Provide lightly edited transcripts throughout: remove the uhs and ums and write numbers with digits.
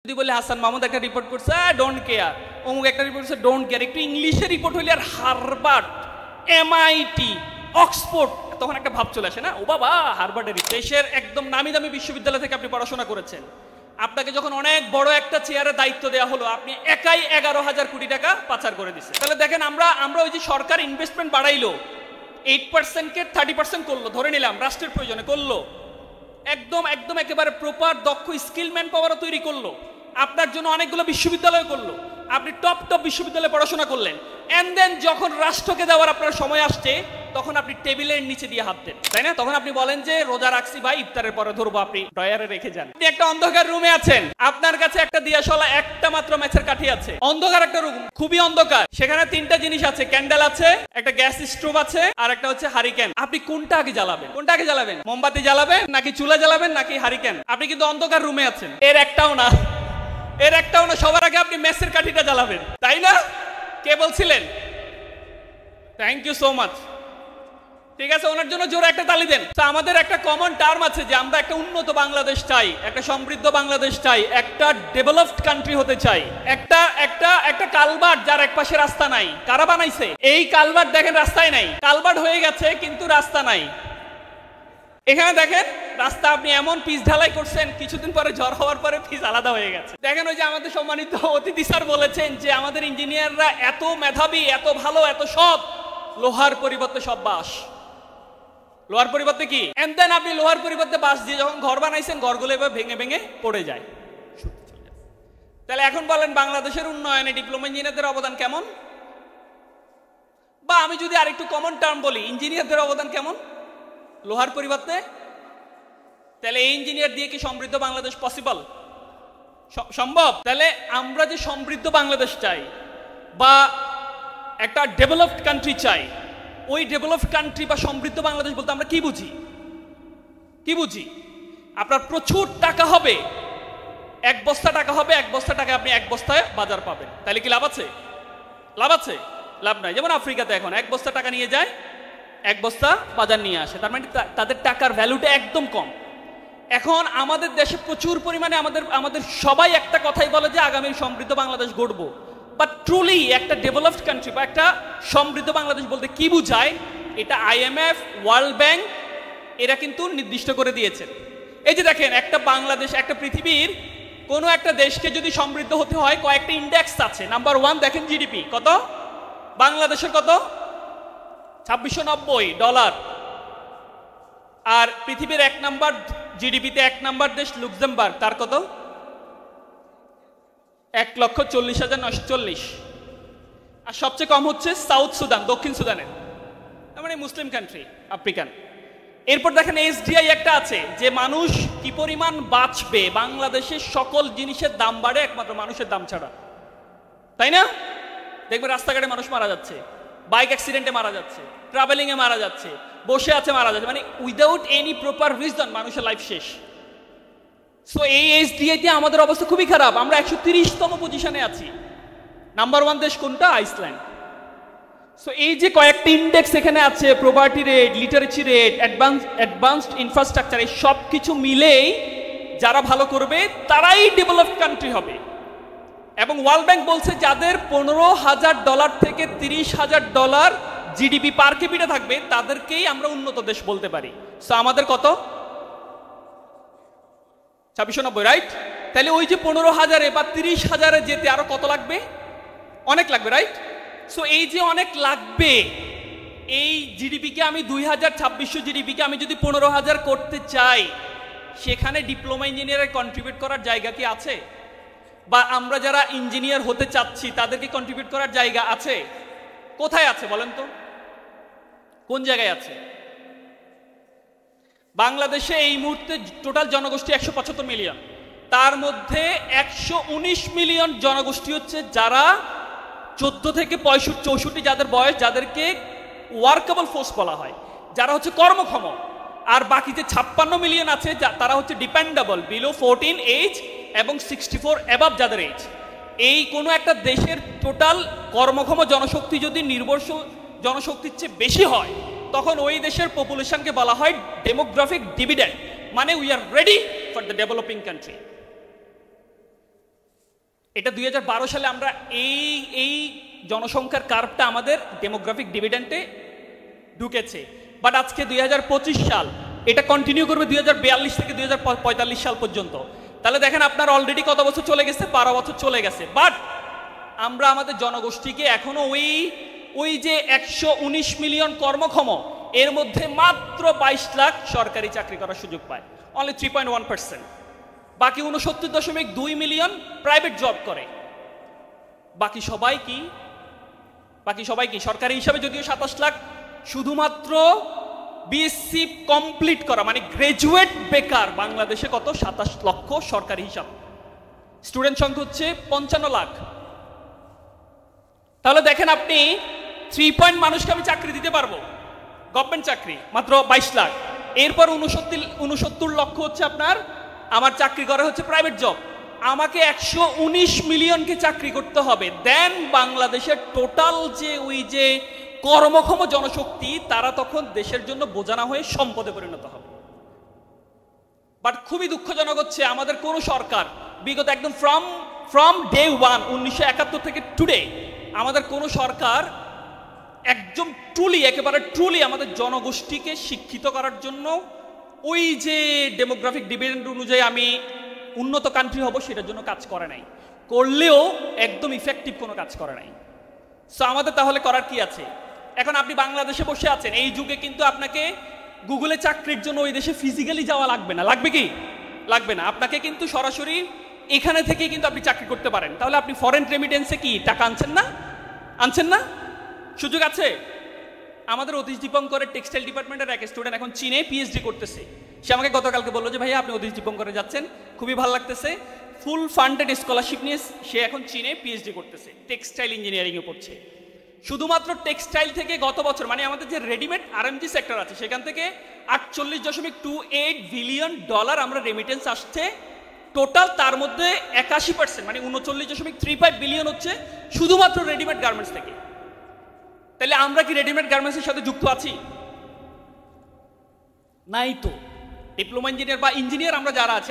যদি বলে হাসান মাহমুদ একটা রিপোর্ট করছে ডোন্ট কেয়ার, অমুক একটা রিপোর্ট করছে ডোন্ট কেয়ার, একটু ইংলিশে রিপোর্ট হইলে আর হার্ভার্ড, এমআইটি, অক্সফোর্ড, তখন একটা ভাব চলে আসে না, ও বাবা হার্ভার্ডের দেশের একদম নামি দামি বিশ্ববিদ্যালয় থেকে আপনি পড়াশোনা করেছেন, আপনাকে যখন অনেক বড় একটা চেয়ারের দায়িত্ব দেওয়া হলো, আপনি একাই 11,000 কোটি টাকা পাচার করে দিচ্ছে। তাহলে দেখেন আমরা ওই যে সরকার ইনভেস্টমেন্ট বাড়াইলো, 8%কে 30% করলো, ধরে নিলাম রাষ্ট্রের প্রয়োজনে করলো, একদম একদম একেবারে প্রপার দক্ষ স্কিল ম্যান পাওয়ারও তৈরি করলো, আপনার জন্য অনেকগুলো বিশ্ববিদ্যালয় করলো, আপনি টপ বিশ্ববিদ্যালয়ে পড়াশোনা করলেন, এন্ড দেন যখন রাষ্ট্রকে দেওয়ার আপনার সময় আসছে তখন আপনি টেবিলের নিচে দিয়ে হাত দেন, তাই না? তখন আপনি বলেন যে রোজা রাখছি ভাই, ইফতারের পরে ধরবো, আপনি ড্রয়ারে রেখে যান। আপনি একটা অন্ধকার রুমে আছেন, আপনার কাছে একটা দিয়াশলা, একটা মাত্র ম্যাচের কাঠি আছে, অন্ধকার একটা রুম, খুবই অন্ধকার, সেখানে তিনটা জিনিস আছে, ক্যান্ডেল আছে, একটা গ্যাস স্টোভ আছে, আর একটা হচ্ছে হারিকেন। আপনি কোনটা আগে জ্বালাবেন? কোনটা আগে জ্বালাবেন? মোমবাতি জ্বালাবেন নাকি চুলা জ্বালাবেন নাকি হারিকেন? আপনি কিন্তু অন্ধকার রুমে আছেন, এর একটাও না, সবার আগে আপনি ম্যাচের কাঠিটা জ্বালাবেন, তাই না? কে বলছিলেন? Thank you so much. ঠিক আছে, ওনার জন্য জোরে একটা তালি দেন। তো আমাদের একটা কমন টার্ম আছে যে আমরা একটা উন্নত বাংলাদেশ চাই, একটা সমৃদ্ধ বাংলাদেশ চাই, একটা ডেভেলপড কান্ট্রি হতে চাই। একটা কালভার্ট যার এক পাশে রাস্তা নাই, কারা বানাইছে? এই কালভার্ট দেখেন রাস্তায় নাই, কালভার্ট হয়ে গেছে কিন্তু রাস্তা নাই। এখানে দেখেন রাস্তা আপনি এমন পিচ ঢালাই করছেন, কিছুদিন পরে ঝড় হওয়ার পরে পিচ আলাদা হয়ে গেছে। দেখেন ওই যে আমাদের সম্মানিত অতিথি স্যার বলেছেন যে আমাদের ইঞ্জিনিয়াররা এত মেধাবী, এত ভালো, এত সৎ, লোহার পরিবর্তে সব বাঁশ। লোহার পরিবর্তে কি? এন্ড দেন আপনি লোহার পরিবর্তে বাঁশ দিয়ে যখন ঘর বানাইছেন, ঘরগুলো এবার ভেঙে ভেঙে পড়ে যায়। তাহলে এখন বলেন বাংলাদেশের উন্নয়নে ডিপ্লোমা ইঞ্জিনিয়ারদের অবদান কেমন? বা আমি যদি আরেকটু কমন টার্ম বলি, ইঞ্জিনিয়ারদের অবদান কেমন লোহার পরিবর্তে? তাহলে এই ইঞ্জিনিয়ার দিয়ে কি সমৃদ্ধ বাংলাদেশ পসিবল? সম্ভব? তাহলে আমরা যে সমৃদ্ধ বাংলাদেশ চাই বা একটা ডেভেলপড কান্ট্রি চাই, ওই ডেভেলপড কান্ট্রি বা সমৃদ্ধ বাংলাদেশ বলতে আমরা কি বুঝি? কি বুঝি? আপনার প্রচুর টাকা হবে, এক বস্তা টাকা হবে, এক বস্তা টাকা আপনি এক বস্তায় বাজার পাবেন, তাহলে কি লাভ আছে? লাভ আছে? লাভ নাই। যেমন আফ্রিকাতে এখন এক বস্তা টাকা নিয়ে যায়, এক বস্তা বাজার নিয়ে আসে, তার মানে তাদের টাকার ভ্যালুটা একদম কম। এখন আমাদের দেশে প্রচুর পরিমাণে আমাদের সবাই একটা কথাই বলে যে আগামী সমৃদ্ধ বাংলাদেশ গড়বো, বাট ট্রুলি একটা ডেভেলপড কান্ট্রি বা একটা সমৃদ্ধ বাংলাদেশ বলতে কি বুঝায়, এটা IMF, ওয়ার্ল্ড ব্যাংক এরা কিন্তু নির্দিষ্ট করে দিয়েছেন। এই যে দেখেন একটা বাংলাদেশ, একটা পৃথিবীর কোনো একটা দেশকে যদি সমৃদ্ধ হতে হয় কয়েকটা ইন্ডেক্স আছে। নাম্বার 1 দেখেন জিডিপি কত, বাংলাদেশের কত? $2690। আর পৃথিবীর 1 নাম্বার জিডিপিতে 1 নাম্বার দেশ লুক্সেমবার্গ, তার কত? 1,40,940। আর সবচেয়ে কম হচ্ছে সাউথ সুদান, দক্ষিণ সুদানের, তার মানে মুসলিম কান্ট্রি, আফ্রিকান। এরপর দেখেন SDI একটা আছে যে মানুষ কি পরিমাণ বাঁচবে, বাংলাদেশের সকল জিনিসের দাম বাড়ে একমাত্র মানুষের দাম ছাড়া, তাই না? দেখবে রাস্তাঘাটে মানুষ মারা যাচ্ছে, বাইক অ্যাক্সিডেন্টে মারা যাচ্ছে, ট্রাভেলিংয়ে মারা যাচ্ছে, বসে আছে মারা যাচ্ছে, মানে উইদাউট এনি প্রপার রিজন মানুষের লাইফ শেষ। সো এই SDI তে আমাদের অবস্থা খুবই খারাপ, আমরা 130তম পজিশনে আছি। নাম্বার 1 দেশ কোনটা? আইসল্যান্ড। সো এই যে কয়েকটা ইন্ডেক্স এখানে আছে, property rate, literacy rate, advanced infrastructure, এই সব কিছু মিলেই যারা ভালো করবে তারাই ডেভেলপড কান্ট্রি হবে। এবং ওয়ার্ল্ড ব্যাংক বলছে যাদের $15,000 থেকে $30,000 জিডিপি পার ক্যাপিটা থাকবে তাদেরকেই আমরা উন্নত দেশ বলতে পারি। সো আমাদের কত? 2690, রাইট? তাহলে ওই যে 15,000 বা 30,000 যেতে আরো কত লাগবে? অনেক লাগবে, রাইট? সো এই যে অনেক লাগবে, এই জিডিপিকে আমি 2026 জিডিপিকে আমি যদি 15,000 করতে চাই, সেখানে ডিপ্লোমা ইঞ্জিনিয়ারের কন্ট্রিবিউট করার জায়গা কি আছে? বা আমরা যারা ইঞ্জিনিয়ার হতে চাচ্ছি তাদেরকে কন্ট্রিবিউট করার জায়গা আছে? কোথায় আছে বলেন তো? কোন জায়গায় আছে? বাংলাদেশে এই মুহূর্তে টোটাল জনগোষ্ঠী 175 মিলিয়ন, তার মধ্যে 119 মিলিয়ন জনগোষ্ঠী হচ্ছে যারা 14 থেকে 64 যাদের বয়স, যাদেরকে ওয়ার্কেবল ফোর্স বলা হয়, যারা হচ্ছে কর্মক্ষম। আর বাকি যে 56 মিলিয়ন আছে তারা হচ্ছে ডিপেন্ডেবল, বিলো 14 এজ এবং 64 অ্যাবাভ যাদের এজ। এই কোনো একটা দেশের টোটাল কর্মক্ষম জনশক্তি যদি নির্ভরশীল জনশক্তির চেয়ে বেশি হয়, তখন ওই দেশের পপুলেশনকে বলা হয় ডেমোগ্রাফিক ডিভিডেন্ড, মানে we are ready for the developing country. এটা 2012 সালে আমরা এই জনসংখ্যার কার্ভটা আমাদের ডেমোগ্রাফিক ডিভিডেন্টে ঢুকেছে, বাট আজকে 2025 সাল, এটা কন্টিনিউ করবে 2042 থেকে 2045 সাল পর্যন্ত। তাহলে দেখেন আপনার অলরেডি কত বছর চলে গেছে, 12 বছর চলে গেছে। বাট আমরা আমাদের জনগোষ্ঠীকে এখনো ওই যে 119 মিলিয়ন কর্মক্ষম, এর মধ্যে মাত্র 22 লাখ সরকারি চাকরি করার সুযোগ পায়, অনলি 3.1%। বাকি 69.2 মিলিয়ন প্রাইভেট জব করে। বাকি সবাই কি সরকারি হিসাবে যদিও 27 লাখ, শুধুমাত্র বিএসসি কমপ্লিট করা মানে গ্রাজুয়েট বেকার বাংলাদেশে কত? 27 লক্ষ সরকারি হিসাব। স্টুডেন্ট সংখ্যা হচ্ছে 55 লাখ। তাহলে দেখেন আপনি 3 পয়েন্ট মানুষকে আমি চাকরি দিতে পারবো, গভর্নমেন্ট চাকরি মাত্র 22 লাখ। এরপর 69 লক্ষ হচ্ছে আপনার আমার চাকরি করে হচ্ছে প্রাইভেট জব। আমাকে 119 মিলিয়নকে চাকরি করতে হবে, দেন বাংলাদেশের টোটাল যে কর্মক্ষম জনশক্তি তারা তখন দেশের জন্য বোঝানো হয়ে সম্পদে পরিণত হবে। বাট খুবই দুঃখজনক হচ্ছে আমাদের কোন সরকার বিগত একদম ফ্রম ডে ওয়ান 1971 থেকে টুডে আমাদের কোন সরকার একদম একেবারে ট্রুলি আমাদের জনগোষ্ঠীকে শিক্ষিত করার জন্য ওই যে ডেমোগ্রাফিক ডিভিডেন্ড অনুযায়ী আমি উন্নত কান্ট্রি হব সেটার জন্য কাজ করে নাই, করলেও একদম ইফেক্টিভ কোনো কাজ করে নাই। সো আমাদের তাহলে করার কি আছে? এখন আপনি বাংলাদেশে বসে আছেন, এই যুগে কিন্তু আপনাকে গুগলে চাকরির জন্য ওই দেশে ফিজিক্যালি যাওয়া লাগবে না। লাগবে কি? লাগবে না। আপনাকে কিন্তু সরাসরি এখানে থেকে কিন্তু আপনি চাকরি করতে পারেন। তাহলে আপনি ফরেন রেমিটেন্সে কি টাকা আনছেন না? সুযোগ আছে। আমাদের অতীশ দীপঙ্করের টেক্সটাইল ডিপার্টমেন্টের এক স্টুডেন্ট এখন চীনে পিএইচডি করতেছে। সে আমাকে গতকালকে বললো যে ভাইয়া আপনি অতীশ দীপঙ্করে যাচ্ছেন, খুবই ভালো লাগতেছে, ফুল ফান্ডেড স্কলারশিপ নিয়ে সে এখন চীনে পিএইচডি করতেছে, টেক্সটাইল ইঞ্জিনিয়ারিংয়ে পড়ছে। শুধুমাত্র টেক্সটাইল থেকে গত বছর মানে আমাদের যে রেডিমেড আরএমজি সেক্টর আছে সেখান থেকে $48.28 বিলিয়ন আমরা রেমিটেন্স আসছে টোটাল। তার মধ্যে 81% মানে 39.35 বিলিয়ন হচ্ছে শুধুমাত্র রেডিমেড গার্মেন্টস থেকে। তাহলে আমরা কি রেডিমেড গার্মেন্টসের সাথে যুক্ত আছি? নাই তো। ডিপ্লোমা ইঞ্জিনিয়ার বা ইঞ্জিনিয়ার আমরা যারা আছি,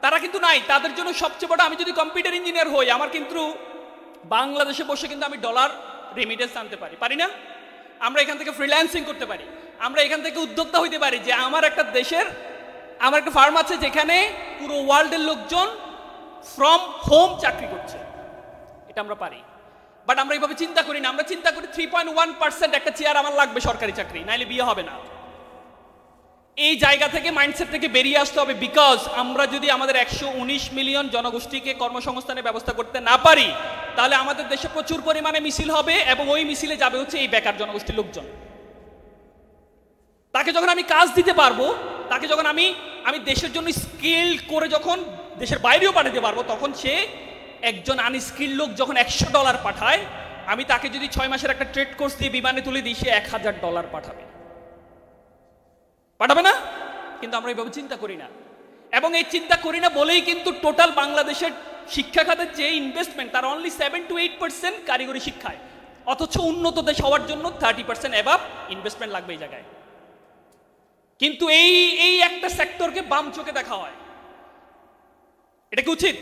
তারা কিন্তু নাই। তাদের জন্য সবচেয়ে বড়, আমি যদি কম্পিউটার ইঞ্জিনিয়ার হই আমার কিন্তু বাংলাদেশে বসে কিন্তু আমি ডলার রেমিটেন্স আনতে পারি না? আমরা এখান থেকে ফ্রিল্যান্সিং করতে পারি, আমরা এখান থেকে উদ্যোক্তা হইতে পারি যে আমার একটা ফার্ম আছে যেখানে পুরো ওয়ার্ল্ডের লোকজন ফ্রম হোম চাকরি করছে। এটা আমরা পারি, বাট আমরা এইভাবে চিন্তা করি না। আমরা চিন্তা করি 3.1% একটা চেয়ার আমার লাগবে সরকারি চাকরি, নাইলে বিয়ে হবে না। এই জায়গা থেকে মাইন্ডসেট থেকে বেরিয়ে আসতে হবে। বিকজ আমরা যদি আমাদের 119 মিলিয়ন জনগোষ্ঠীকে কর্মসংস্থানের ব্যবস্থা করতে না পারি তাহলে আমাদের দেশে প্রচুর পরিমাণে মিছিল হবে এবং ওই মিছিলে যাবে হচ্ছে এই বেকার জনগোষ্ঠীর লোকজন। তাকে যখন আমি কাজ দিতে পারবো, তাকে যখন আমি দেশের জন্য স্কিল করে যখন দেশের বাইরেও পাঠাতে পারবো, তখন সে একজন আনস্কিল লোক যখন $100 পাঠায়, আমি তাকে যদি 6 মাসের একটা ট্রেড কোর্স দিয়ে বিমানে তুলে দিই সে $1000 পাঠাবে না? কিন্তু আমরা এইভাবে চিন্তা করি না, এবং এই চিন্তা করি না বলেই কিন্তু টোটাল বাংলাদেশের শিক্ষা খাতের যে ইনভেস্টমেন্ট তার অনলি 7 to 8% কারিগরি শিক্ষায়, অথচ উন্নত দেশ হওয়ার জন্য 30% অ্যাবাভ ইনভেস্টমেন্ট লাগবে এই জায়গায়। কিন্তু এই একটা সেক্টরকে বাম চোখে দেখা হয়। এটা কি উচিত?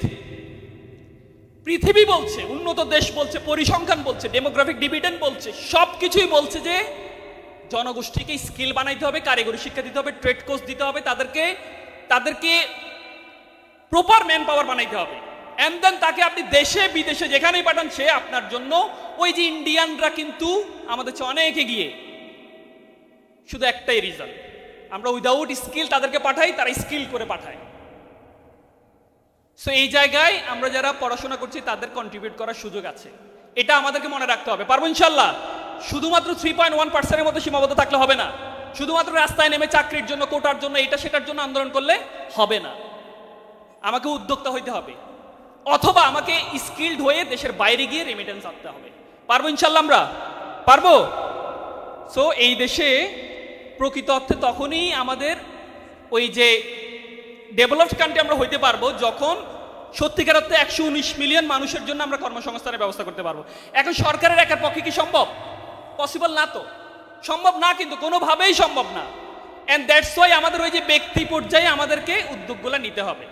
পৃথিবী বলছে, উন্নত দেশ বলছে, পরিসংখ্যান বলছে, ডেমোগ্রাফিক ডিভিডেন্ড বলছে, সবকিছুই বলছে যে জনগোষ্ঠীকে স্কিল বানাইতে হবে, কারিগরি শিক্ষা দিতে হবে, ট্রেড কোর্স দিতে হবে, তাদেরকে প্রপার ম্যান পাওয়ার বানাইতে হবে। এন্ড দেন তাকে আপনি দেশে বিদেশে যেখানেই পাঠান সে আপনার জন্য, ওই যে ইন্ডিয়ানরা কিন্তু আমাদের চেয়ে অনেক এগিয়ে, শুধু একটাই রিজন, আমরা উইদাউট স্কিল তাদেরকে পাঠাই, তারা স্কিল করে পাঠায়। সো এই জায়গায় আমরা যারা পড়াশোনা করছি তাদের কন্ট্রিবিউট করার সুযোগ আছে, এটা আমাদেরকে মনে রাখতে হবে। পারবো ইনশাল্লাহ। শুধুমাত্র 3.1%-এর মধ্যে সীমাবদ্ধ থাকলে হবে না। শুধুমাত্র রাস্তায় নেমে চাকরির জন্য, কোটার জন্য, এটা সেটার জন্য আন্দোলন করলে হবে না। আমাকে উদ্যোক্তা হইতে হবে, অথবা আমাকে স্কিলড হয়ে দেশের বাইরে গিয়ে রেমিটেন্স আনতে হবে। পারবো ইনশাল্লাহ, আমরা পারবো। সো এই দেশে প্রকৃত অর্থে তখনই আমাদের ওই যে ডেভেলপড কান্ট্রি আমরা হইতে পারবো যখন সত্যিকার অর্থে 119 মিলিয়ন মানুষের জন্য আমরা কর্মসংস্থানের ব্যবস্থা করতে পারবো। এখন সরকারের একার পক্ষে কি সম্ভব? পসিবল না তো, সম্ভব না, কিন্তু কোনোভাবেই সম্ভব না। এন্ড দ্যাটস ওয়াই আমাদের ওই যে ব্যক্তি পর্যায়ে আমাদেরকে উদ্যোগগুলো নিতে হবে।